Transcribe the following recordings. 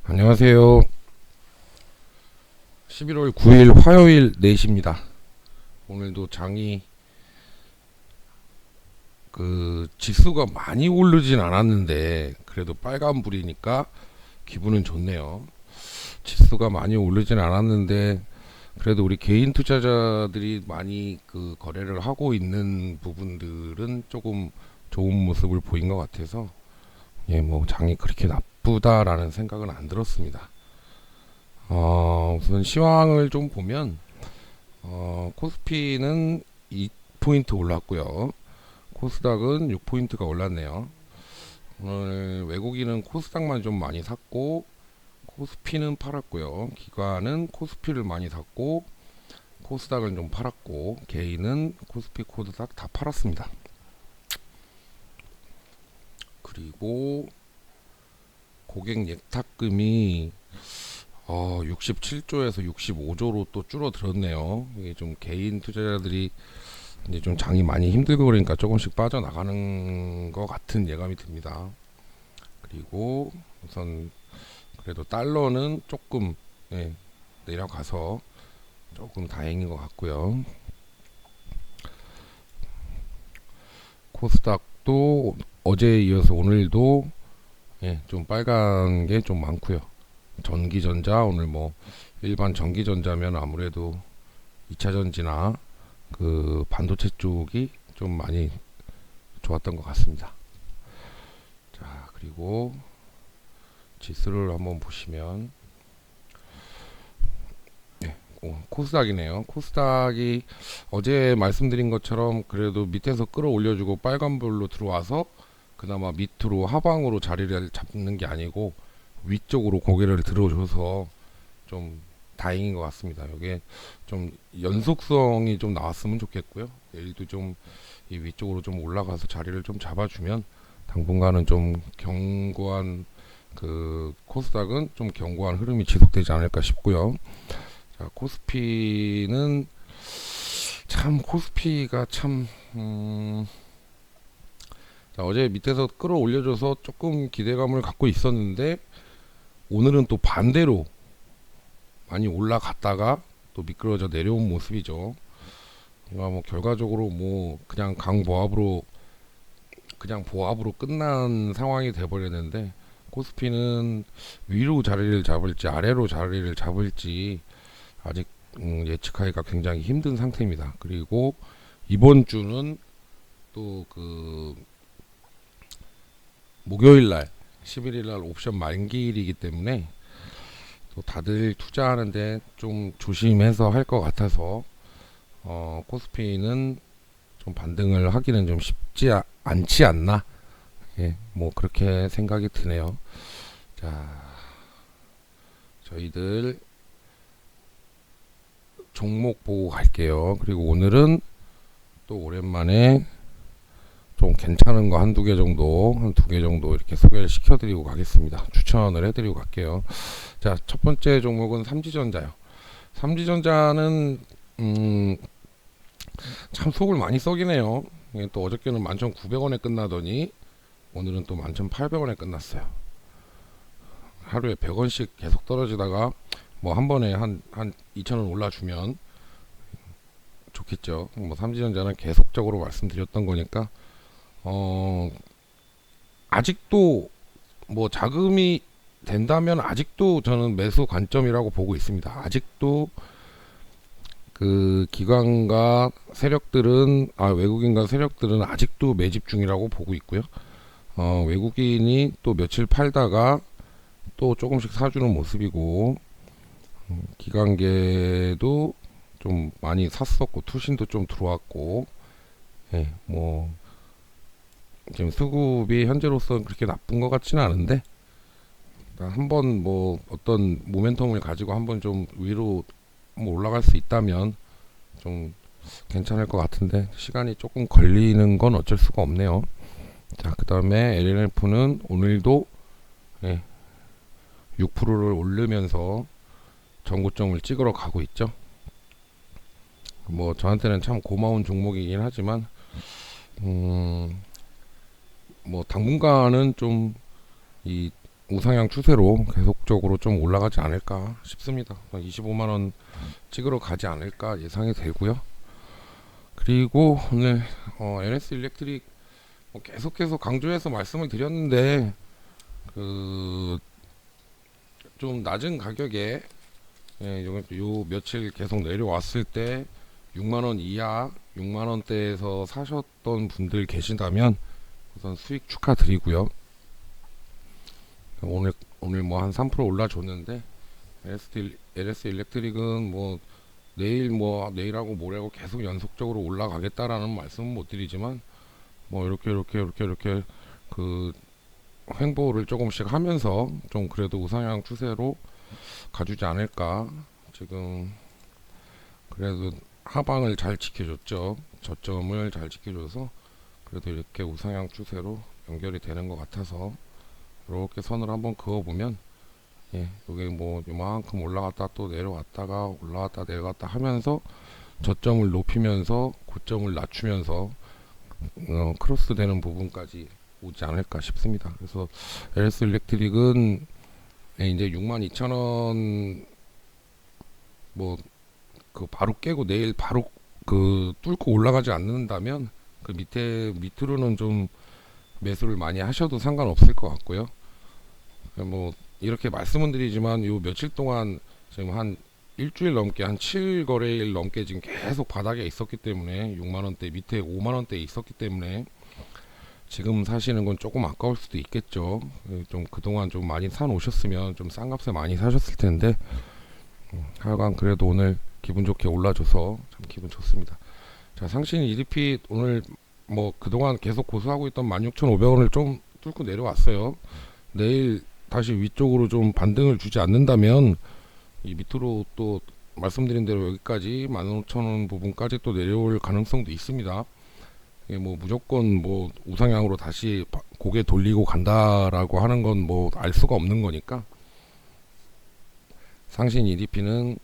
안녕하세요. 11월 9일 화요일 4시입니다. 오늘도 장이 지수가 많이 오르진 않았는데 그래도 빨간불이니까 기분은 좋네요. 지수가 많이 오르진 않았는데 그래도 우리 개인 투자자들이 많이 거래를 하고 있는 부분들은 조금 좋은 모습을 보인 것 같아서 뭐 장이 그렇게 나쁘다라는 생각은 안 들었습니다. 우선 시황을 좀 보면 코스피는 2포인트 올랐고요. 코스닥은 6포인트가 올랐네요. 오늘 외국인은 코스닥만 좀 많이 샀고 코스피는 팔았고요. 기관은 코스피를 많이 샀고 코스닥은 좀 팔았고 개인은 코스피 코스닥 다 팔았습니다. 그리고 고객 예탁금이 67조에서 65조로 또 줄어들었네요. 이게 좀 개인 투자자들이 이제 좀 장이 많이 힘들고 그러니까 조금씩 빠져나가는 것 같은 예감이 듭니다. 그리고 우선 그래도 달러는 조금 내려가서 조금 다행인 것 같고요. 코스닥도 어제에 이어서 오늘도 좀 빨간 게 좀 많고요. 전기전자 오늘 일반 전기전자면 아무래도 2차전지나 반도체 쪽이 좀 많이 좋았던 것 같습니다. 자, 그리고 지수를 한번 보시면 코스닥이네요. 코스닥이 어제 말씀드린 것처럼 그래도 밑에서 끌어올려주고 빨간불로 들어와서 그나마 밑으로 하방으로 자리를 잡는 게 아니고 위쪽으로 고개를 들어줘서 좀 다행인 것 같습니다. 이게 좀 연속성이 좀 나왔으면 좋겠고요. 내일도 좀 이 위쪽으로 좀 올라가서 자리를 좀 잡아주면 당분간은 좀 견고한 코스닥은 좀 견고한 흐름이 지속되지 않을까 싶고요. 자, 코스피는 참 코스피가 참 자, 어제 밑에서 끌어올려줘서 조금 기대감을 갖고 있었는데 오늘은 또 반대로 많이 올라갔다가 또 미끄러져 내려온 모습이죠. 결과적으로 그냥 그냥 보합으로 끝난 상황이 돼버렸는데 코스피는 위로 자리를 잡을지 아래로 자리를 잡을지 아직 예측하기가 굉장히 힘든 상태입니다. 그리고 이번 주는 또 목요일날 11일날 옵션 만기일이기 때문에 또 다들 투자하는데 좀 조심해서 할 것 같아서 코스피는 좀 반등을 하기는 좀 쉽지 않지 않나 그렇게 생각이 드네요. 자, 저희들 종목 보고 갈게요. 그리고 오늘은 또 오랜만에 좀 괜찮은 거 한두 개 정도, 한 두 개 정도 이렇게 소개를 시켜드리고 가겠습니다. 추천을 해드리고 갈게요. 자, 첫 번째 종목은 삼지전자요. 삼지전자는 참 속을 많이 썩이네요. 또 어저께는 11,900원에 끝나더니 오늘은 또 11,800원에 끝났어요. 하루에 100원씩 계속 떨어지다가 한 번에 한 2,000원 올라주면 좋겠죠. 삼지전자는 계속적으로 말씀드렸던 거니까 아직도 자금이 된다면 아직도 저는 매수 관점이라고 보고 있습니다. 아직도 기관과 세력들은 외국인과 세력들은 아직도 매집 중이라고 보고 있고요. 외국인이 또 며칠 팔다가 또 조금씩 사주는 모습이고 기관계도 좀 많이 샀었고 투신도 좀 들어왔고 지금 수급이 현재로서는 그렇게 나쁜 것 같지는 않은데 한번 어떤 모멘텀을 가지고 한번 좀 위로 올라갈 수 있다면 좀 괜찮을 것 같은데 시간이 조금 걸리는 건 어쩔 수가 없네요. 자, 그 다음에 LNF는 오늘도 6%를 오르면서 전고점을 찍으러 가고 있죠. 저한테는 참 고마운 종목이긴 하지만 당분간은 좀 이 우상향 추세로 계속적으로 좀 올라가지 않을까 싶습니다. 25만원 찍으러 가지 않을까 예상이 되고요. 그리고 오늘 NS 일렉트릭 계속해서 강조해서 말씀을 드렸는데 그 좀 낮은 가격에 요 며칠 계속 내려왔을 때 6만원 이하 6만원대에서 사셨던 분들 계신다면 우선 수익 축하드리고요. 오늘 뭐 한 3% 올라줬는데 LS 일렉트릭은 뭐 내일하고 모레하고 계속 연속적으로 올라가겠다라는 말씀은 못 드리지만 뭐 이렇게 그 횡보를 조금씩 하면서 좀 그래도 우상향 추세로 가주지 않을까. 지금 그래도 하방을 잘 지켜줬죠. 저점을 잘 지켜줘서 그래도 이렇게 우상향 추세로 연결이 되는 것 같아서 이렇게 선을 한번 그어보면 이게 뭐 이만큼 올라갔다 또 내려왔다가 올라갔다 내려갔다 하면서 저점을 높이면서 고점을 낮추면서 크로스 되는 부분까지 오지 않을까 싶습니다. 그래서 LS 일렉트릭은 이제 62,000원 뭐 그 바로 깨고 내일 바로 그 뚫고 올라가지 않는다면 그 밑으로는 좀 매수를 많이 하셔도 상관없을 것 같고요. 뭐 이렇게 말씀은 드리지만 요 며칠 동안 지금 한 일주일 넘게 한 7거래일 넘게 지금 계속 바닥에 있었기 때문에 6만원대 밑에 5만원대에 있었기 때문에 지금 사시는 건 조금 아까울 수도 있겠죠. 좀 그동안 좀 많이 사 놓으셨으면 좀 싼 값에 많이 사셨을 텐데 하여간 그래도 오늘 기분 좋게 올라줘서 참 기분 좋습니다. 자, 상신 EDP 오늘 뭐 그동안 계속 고수하고 있던 16,500원을 좀 뚫고 내려왔어요. 내일 다시 위쪽으로 좀 반등을 주지 않는다면 이 밑으로 또 말씀드린 대로 여기까지 15,000원 부분까지 또 내려올 가능성도 있습니다. 뭐 무조건 뭐 우상향으로 다시 고개 돌리고 간다라고 하는 건 뭐 알 수가 없는 거니까 상신 EDP는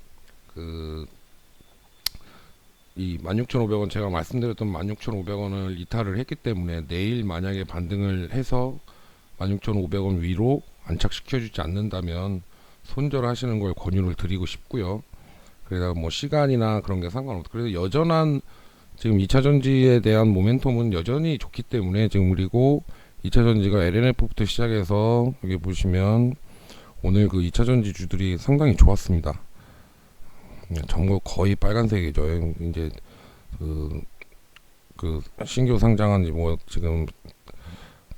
이 16,500원 제가 말씀드렸던 16,500원을 이탈을 했기 때문에 내일 만약에 반등을 해서 16,500원 위로 안착시켜주지 않는다면 손절하시는 걸 권유를 드리고 싶고요. 그래서 뭐 시간이나 그런 게 상관없고 그래서 여전한 지금 2차전지에 대한 모멘텀은 여전히 좋기 때문에 지금 그리고 2차전지가 LNF부터 시작해서 여기 보시면 오늘 그 2차전지 주들이 상당히 좋았습니다. 전부 거의 빨간색이죠. 이제 그 신규 상장한 뭐 지금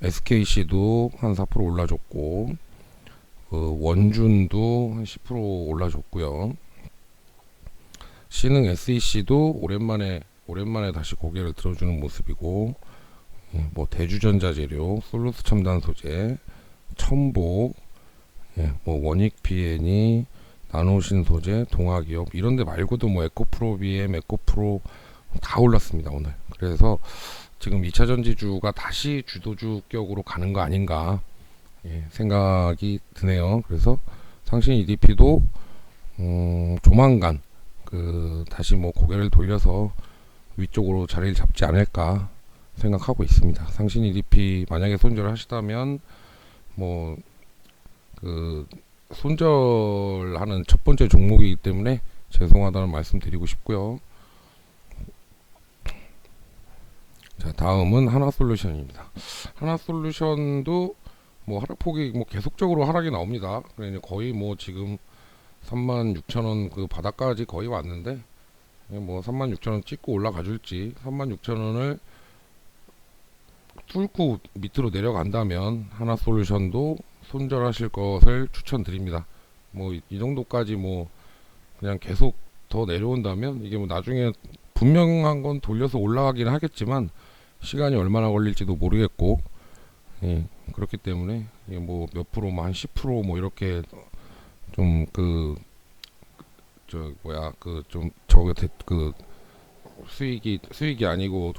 SKC도 한 4% 올라줬고 원준도 한 10% 올라줬고요. 신흥 SEC도 오랜만에 다시 고개를 들어주는 모습이고 뭐 대주전자재료, 솔루스 첨단 소재, 첨보, 뭐 원익 PN이 나노신 소재, 동아기업 이런데 말고도 뭐 에코프로 BM, 에코프로 다 올랐습니다 오늘. 그래서 지금 2차 전지주가 다시 주도주격으로 가는 거 아닌가 생각이 드네요. 그래서 상신 EDP도 조만간 다시 뭐 고개를 돌려서 위쪽으로 자리를 잡지 않을까 생각하고 있습니다. 상신 EDP 만약에 손절을 하시다면 뭐 손절하는 첫 번째 종목이기 때문에 죄송하다는 말씀 드리고 싶고요. 자, 다음은 하나솔루션입니다. 하나솔루션도 뭐 하락폭이 뭐 계속적으로 하락이 나옵니다. 그러니까 거의 뭐 지금 36,000원 그 바닥까지 거의 왔는데 뭐 36,000원 찍고 올라가 줄지 36,000원을 뚫고 밑으로 내려간다면 하나솔루션도 손절하실 것을 추천드립니다. 뭐 이 정도까지 뭐 그냥 계속 더 내려온다면 이게 뭐 나중에 분명한 건 돌려서 올라가긴 하겠지만 시간이 얼마나 걸릴지도 모르겠고 그렇기 때문에 뭐 몇 프로 한 10%뭐 이렇게 좀 수익이 아니고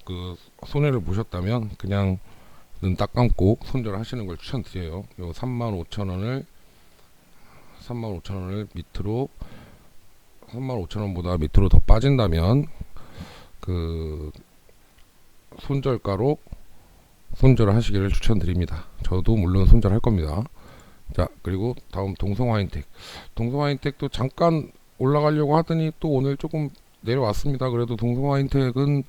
손해를 보셨다면 그냥 눈 딱 감고 손절 하시는 걸 추천드려요. 요 35,000원을 밑으로 35,000원보다 밑으로 더 빠진다면 손절가로 손절을 하시기를 추천드립니다. 저도 물론 손절할 겁니다. 자, 그리고 다음 동성화인텍. 동성화인텍도 잠깐 올라가려고 하더니 또 오늘 조금 내려왔습니다. 그래도 동성화인텍은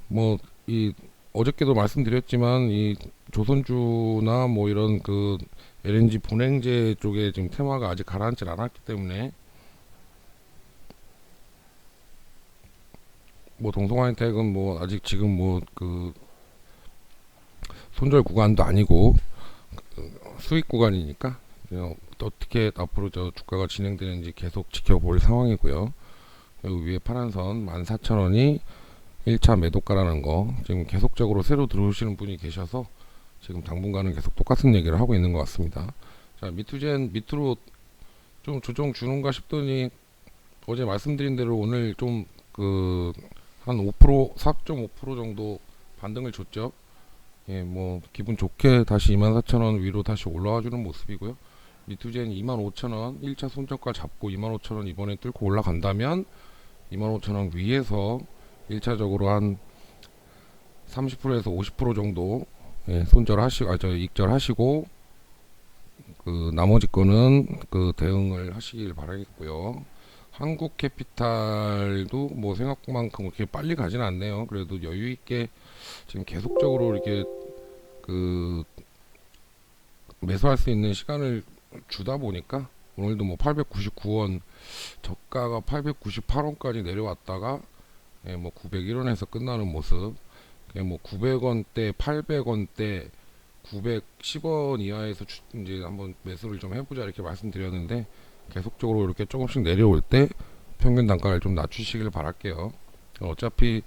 뭐 이 어저께도 말씀드렸지만 이 조선주나 뭐 이런 그 LNG 분해제 쪽에 지금 테마가 아직 가라앉질 않았기 때문에 뭐 동성화인텍은 뭐 아직 지금 뭐 그 손절 구간도 아니고 수익 구간이니까 어떻게 앞으로 저 주가가 진행되는지 계속 지켜볼 상황이고요. 여기 위에 파란 선 14,000원이 1차 매도가라는 거 지금 계속적으로 새로 들어오시는 분이 계셔서 지금 당분간은 계속 똑같은 얘기를 하고 있는 것 같습니다. 자, 미투젠 밑으로 좀 조정 주는가 싶더니 어제 말씀드린 대로 오늘 좀 그 한 5% 4.5% 정도 반등을 줬죠. 예, 뭐 기분 좋게 다시 24,000원 위로 다시 올라와 주는 모습이고요. 미투젠 25,000원 1차 손절가 잡고 25,000원 이번에 뚫고 올라간다면 25,000원 위에서 1차적으로 한 30%에서 50% 정도 손절하시고 저 익절하시고 그 나머지 거는 그 대응을 하시길 바라겠고요. 한국 캐피탈도 뭐 생각만큼 그렇게 빨리 가진 않네요. 그래도 여유 있게 지금 계속적으로 이렇게 그 매수할 수 있는 시간을 주다 보니까 오늘도 뭐 899원 저가가 898원까지 내려왔다가 뭐 901원에서 끝나는 모습. 뭐 900원대, 800원대, 910원 이하에서 이제 한번 매수를 좀 해보자 이렇게 말씀드렸는데 계속적으로 이렇게 조금씩 내려올 때 평균 단가를 좀 낮추시길 바랄게요. 어차피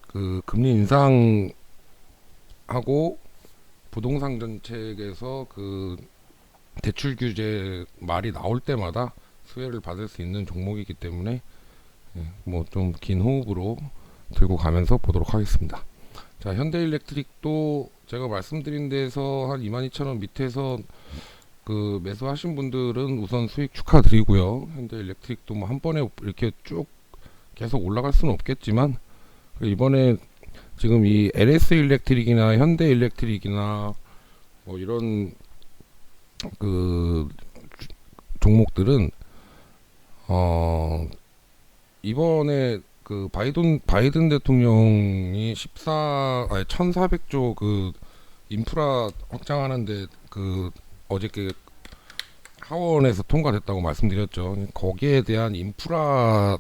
그 금리 인상하고 부동산 정책에서 그 대출 규제 말이 나올 때마다 수혜를 받을 수 있는 종목이기 때문에 뭐 좀 긴 호흡으로 들고 가면서 보도록 하겠습니다. 자, 현대일렉트릭도 제가 말씀드린 데서 한 22,000원 밑에서 그 매수하신 분들은 우선 수익 축하드리고요. 현대일렉트릭도 뭐 한 번에 이렇게 쭉 계속 올라갈 수는 없겠지만 이번에 지금 이 LS일렉트릭이나 현대일렉트릭이나 뭐 이런 그 종목들은 이번에 그 바이든 대통령이 1,400조 그 인프라 확장하는데 그 어저께 하원에서 통과됐다고 말씀드렸죠. 거기에 대한 인프라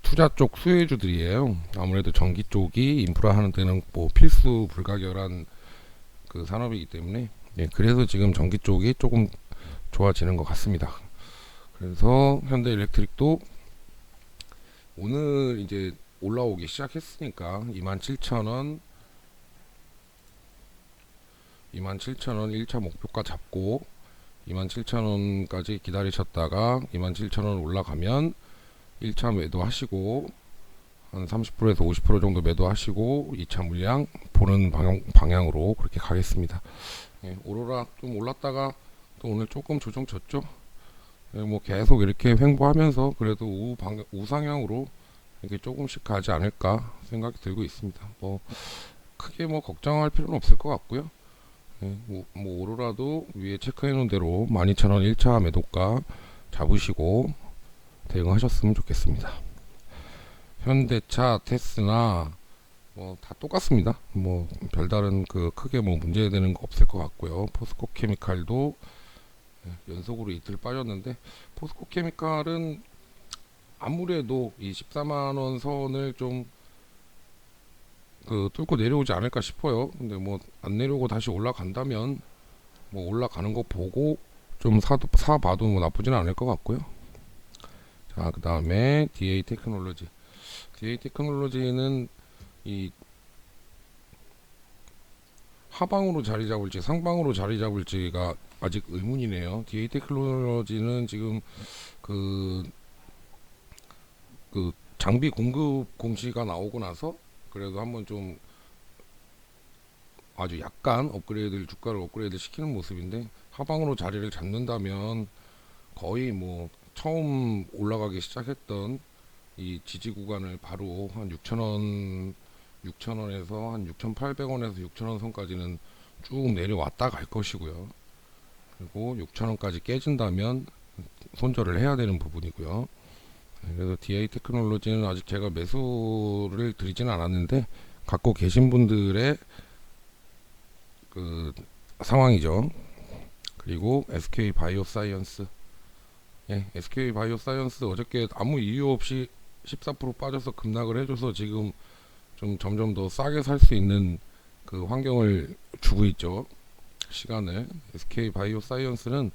투자 쪽 수혜주들이에요. 아무래도 전기 쪽이 인프라 하는 데는 뭐 필수 불가결한 그 산업이기 때문에 그래서 지금 전기 쪽이 조금 좋아지는 것 같습니다. 그래서 현대일렉트릭도 오늘 이제 올라오기 시작했으니까 27,000원 1차 목표가 잡고 27,000원까지 기다리셨다가 27,000원 올라가면 1차 매도하시고 한 30%에서 50% 정도 매도하시고 2차 물량 보는 방향으로 그렇게 가겠습니다. 오로라 좀 올랐다가 또 오늘 조금 조정 줬죠. 뭐 계속 이렇게 횡보하면서 그래도 우상향으로 이렇게 조금씩 가지 않을까 생각이 들고 있습니다. 뭐 크게 뭐 걱정할 필요는 없을 것 같고요. 뭐 오로라도 위에 체크해 놓은 대로 12,000원 1차 매도가 잡으시고 대응하셨으면 좋겠습니다. 현대차, 테스나 뭐 다 똑같습니다. 뭐 별다른 그 크게 뭐 문제되는 거 없을 것 같고요. 포스코 케미칼도 연속으로 이틀 빠졌는데 포스코 케미칼은 아무래도 이 14만원 선을 좀 그 뚫고 내려오지 않을까 싶어요. 근데 뭐 안 내려오고 다시 올라간다면 뭐 올라가는 거 보고 좀 사봐도 뭐 나쁘지는 않을 것 같고요. 자, 그 다음에 DA 테크놀로지. DA 테크놀로지는 이 하방으로 자리 잡을지 상방으로 자리 잡을지가 아직 의문이네요. DA 테크놀로지는 지금 그 장비 공급 공시가 나오고 나서 그래도 한번 좀 아주 약간 주가를 업그레이드 시키는 모습인데 하방으로 자리를 잡는다면 거의 뭐 처음 올라가기 시작했던 이 지지 구간을 바로 한 6,000원에서 한 6,800원에서 6,000원 선까지는 쭉 내려왔다 갈 것이고요. 그리고 6,000원까지 깨진다면 손절을 해야 되는 부분이고요. 그래서 DA 테크놀로지는 아직 제가 매수를 드리지는 않았는데 갖고 계신 분들의 그 상황이죠. 그리고 SK 바이오사이언스, SK 바이오사이언스 어저께 아무 이유 없이 14% 빠져서 급락을 해줘서 지금 좀 점점 더 싸게 살 수 있는 그 환경을 주고 있죠. 시간을. SK 바이오사이언스는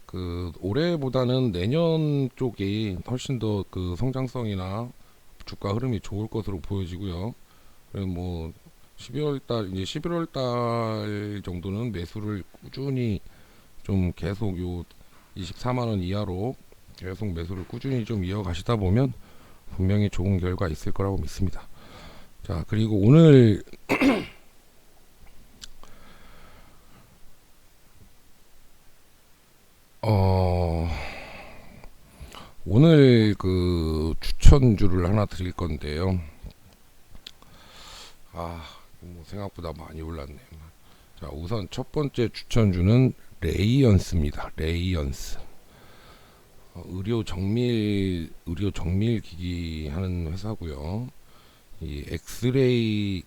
그 올해보다는 내년 쪽이 훨씬 더 그 성장성이나 주가 흐름이 좋을 것으로 보여지고요. 그리고 뭐 12월 달 이제 11월 달 정도는 매수를 꾸준히 좀 계속 요 24만 원 이하로 계속 매수를 꾸준히 좀 이어가시다 보면 분명히 좋은 결과 있을 거라고 믿습니다. 자, 그리고 오늘 어 오늘 그 추천주를 하나 드릴 건데요. 뭐 생각보다 많이 올랐네요. 자, 우선 첫 번째 추천주는 레이언스입니다. 레이언스. 의료 정밀 기기 하는 회사고요. 이 엑스레이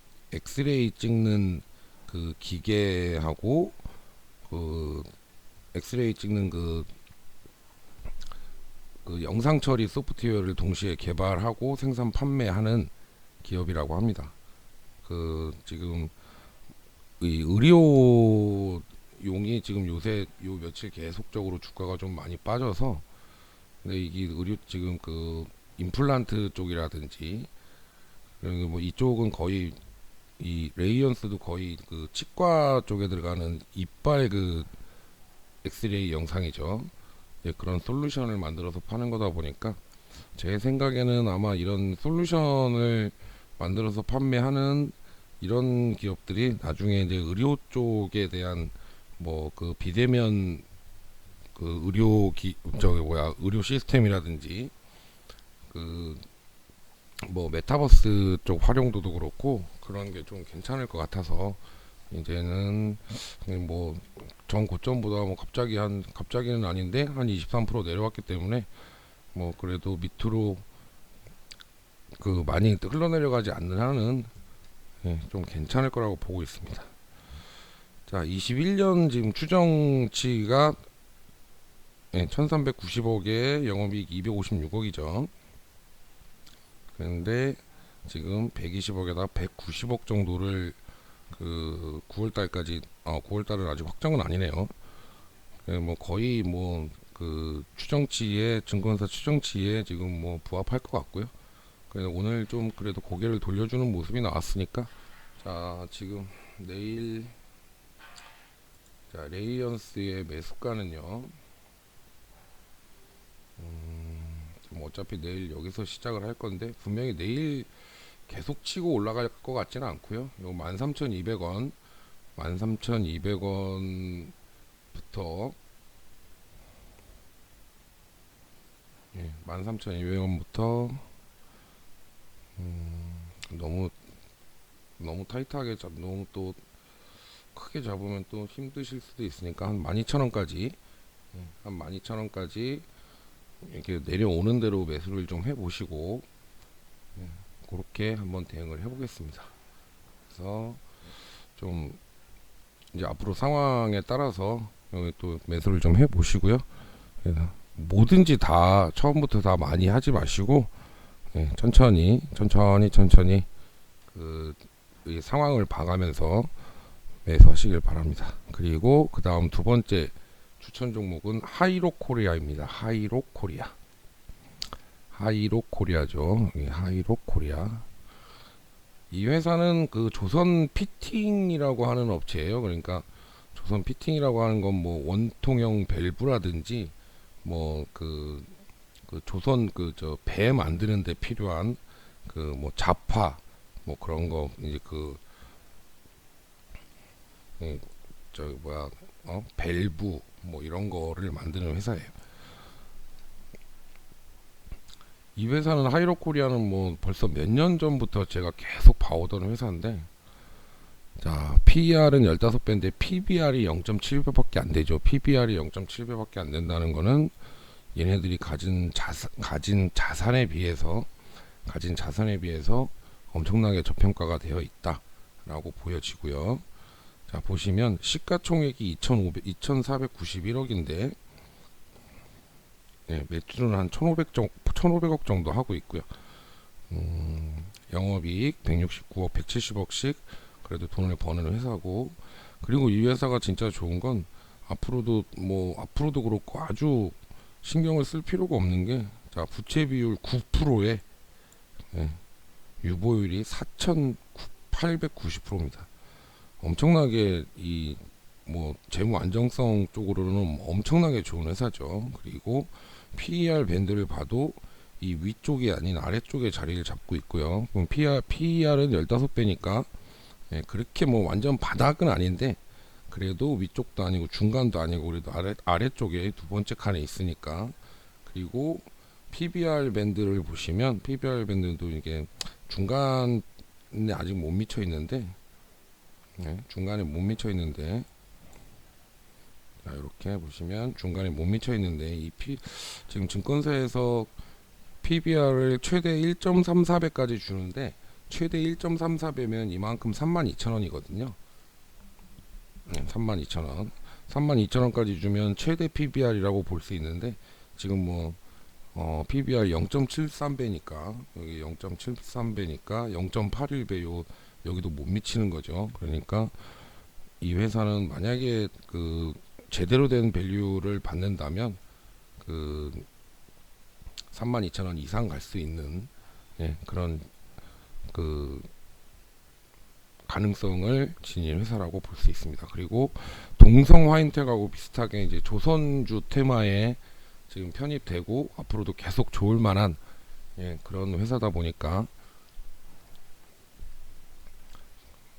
찍는 그 기계하고 그 엑스레이 찍는 그 영상 처리 소프트웨어를 동시에 개발하고 생산 판매하는 기업이라고 합니다. 그 지금 이 의료용이 지금 요새 요 며칠 계속적으로 주가가 좀 많이 빠져서, 근데 이게 의료 지금 그 임플란트 쪽이라든지 그리고 뭐 이쪽은 거의 이 레이언스도 거의 그 치과 쪽에 들어가는 이빨 그 엑스레이 영상이죠. 그런 솔루션을 만들어서 파는 거다 보니까 제 생각에는 아마 이런 솔루션을 만들어서 판매하는 이런 기업들이 나중에 이제 의료 쪽에 대한 뭐 그 비대면 그 의료 시스템이라든지 그 뭐 메타버스 쪽 활용도도 그렇고 그런 게 좀 괜찮을 것 같아서 이제는 뭐 전 고점보다 뭐 갑자기는 아닌데 한 23% 내려왔기 때문에 뭐 그래도 밑으로 그 많이 흘러내려가지 않는 한은 좀 괜찮을 거라고 보고 있습니다. 자, 21년 지금 추정치가 1390억에 영업이익 256억이죠. 그런데 지금 120억에다 190억 정도를 그 9월달까지 9월달은 아직 확정은 아니네요. 뭐 거의 뭐 그 추정치에 증권사 추정치에 지금 뭐 부합할 것 같고요. 그래서 오늘 좀 그래도 고개를 돌려주는 모습이 나왔으니까, 자 지금 내일 자 레이언스의 매수가는요. 지금 어차피 내일 여기서 시작을 할 건데 분명히 내일 계속 치고 올라갈 것 같지는 않고요. 요 13,200원 13,200원부터 13,200원부터 너무 타이트하게 너무 또 크게 잡으면 또 힘드실 수도 있으니까 한 12,000원까지 한 12,000원까지 이렇게 내려오는 대로 매수를 좀 해보시고 그렇게 한번 대응을 해보겠습니다. 그래서 좀 이제 앞으로 상황에 따라서 또 매수를 좀 해보시고요. 뭐든지 다 처음부터 다 많이 하지 마시고 천천히 그 상황을 봐가면서 매수하시길 바랍니다. 그리고 그 다음 두 번째 추천 종목은 하이로 코리아입니다. 하이로 코리아죠. 하이로 코리아. 이 회사는 그 조선 피팅이라고 하는 업체예요. 그러니까 조선 피팅이라고 하는 건 뭐 원통형 밸브라든지 뭐 그 조선 그 저 배 만드는 데 필요한 그 뭐 자파 뭐 그런 거 이제 저 뭐야 밸브 뭐 이런 거를 만드는 회사예요. 이 회사는 하이로 코리아는 뭐 벌써 몇 년 전부터 제가 계속 봐오던 회사인데 자, PER은 15배인데 PBR이 0.7배밖에 안 되죠. PBR이 0.7배밖에 안 된다는 거는 얘네들이 가진 자산에 비해서 엄청나게 저평가가 되어 있다라고 보여지고요. 자, 보시면 시가총액이 2,491억인데 예, 매출은 한 1,500억 정도 하고 있고요. 영업이익 169억, 170억씩 그래도 돈을 버는 회사고, 그리고 이 회사가 진짜 좋은 건 앞으로도 그렇고 아주 신경을 쓸 필요가 없는 게, 자, 부채 비율 9%에 예, 유보율이 4,890%입니다. 엄청나게 재무 안정성 쪽으로는 엄청나게 좋은 회사죠. 그리고 PER 밴드를 봐도 이 위쪽이 아닌 아래쪽에 자리를 잡고 있고요. 그럼 PER은 15배니까 그렇게 완전 바닥은 아닌데, 그래도 위쪽도 아니고 중간도 아니고 그래도 아래쪽에 두 번째 칸에 있으니까. 그리고 PBR 밴드를 보시면 PBR 밴드도 이게 중간에 아직 못 미쳐 있는데, 자, 이렇게 보시면 중간에 못 미쳐 있는데, 지금 증권사에서 PBR을 최대 1.34배까지 주는데, 최대 1.34배면 이만큼 32,000원이거든요. 32,000원. 32,000원까지 주면 최대 PBR이라고 볼 수 있는데, 지금 PBR 0.73배니까 여기 0.73배니까 0.81배 여기도 못 미치는 거죠. 그러니까 이 회사는 만약에 제대로 된 밸류를 받는다면 32,000원 이상 갈 수 있는 그런 가능성을 지닌 회사라고 볼 수 있습니다. 그리고 동성 화인텍하고 비슷하게 이제 조선주 테마에 지금 편입되고 앞으로도 계속 좋을 만한 그런 회사다 보니까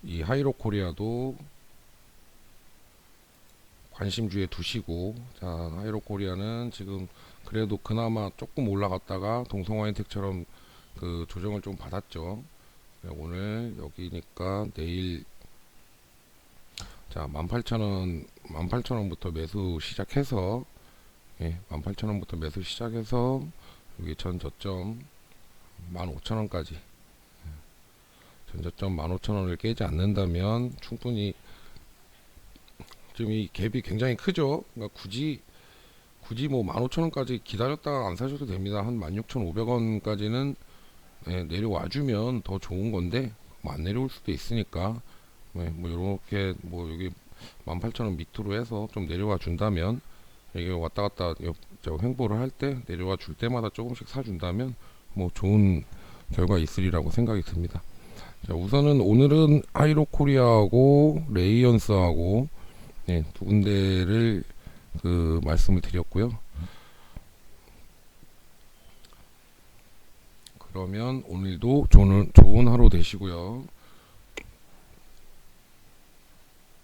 이 하이로코리아도 관심주에 두시고, 자, 하이로코리아는 지금 그래도 그나마 조금 올라갔다가 동성화인텍처럼 조정을 좀 받았죠. 오늘 여기니까 내일, 자, 18,000원부터 매수 시작해서 18,000원부터 매수 시작해서 여기 전 저점 15,000원까지, 전저점 15,000원을 깨지 않는다면 충분히, 지금 이 갭이 굉장히 크죠. 그러니까 굳이 15,000원까지 기다렸다가 안 사셔도 됩니다. 한 16,500원까지는 내려와주면 더 좋은 건데, 안 내려올 수도 있으니까 이렇게 여기 18,000원 밑으로 해서 좀 내려와 준다면, 이게 왔다 갔다 횡보를 할 때 내려와 줄 때마다 조금씩 사준다면 좋은 결과 있으리라고 생각이 듭니다. 자, 우선은 오늘은 하이로코리아하고 레이언스하고 두 군데를 말씀을 드렸고요. 그러면 오늘도 좋은 하루 되시고요.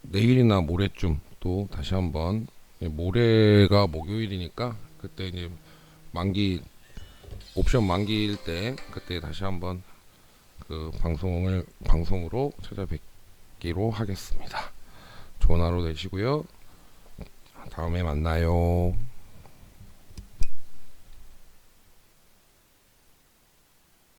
내일이나 모레쯤 또 다시 한번, 모레가 목요일이니까 그때 이제 옵션 만기일 때 그때 다시 한번 방송으로 찾아뵙기로 하겠습니다. 좋은 하루 되시고요. 다음에 만나요.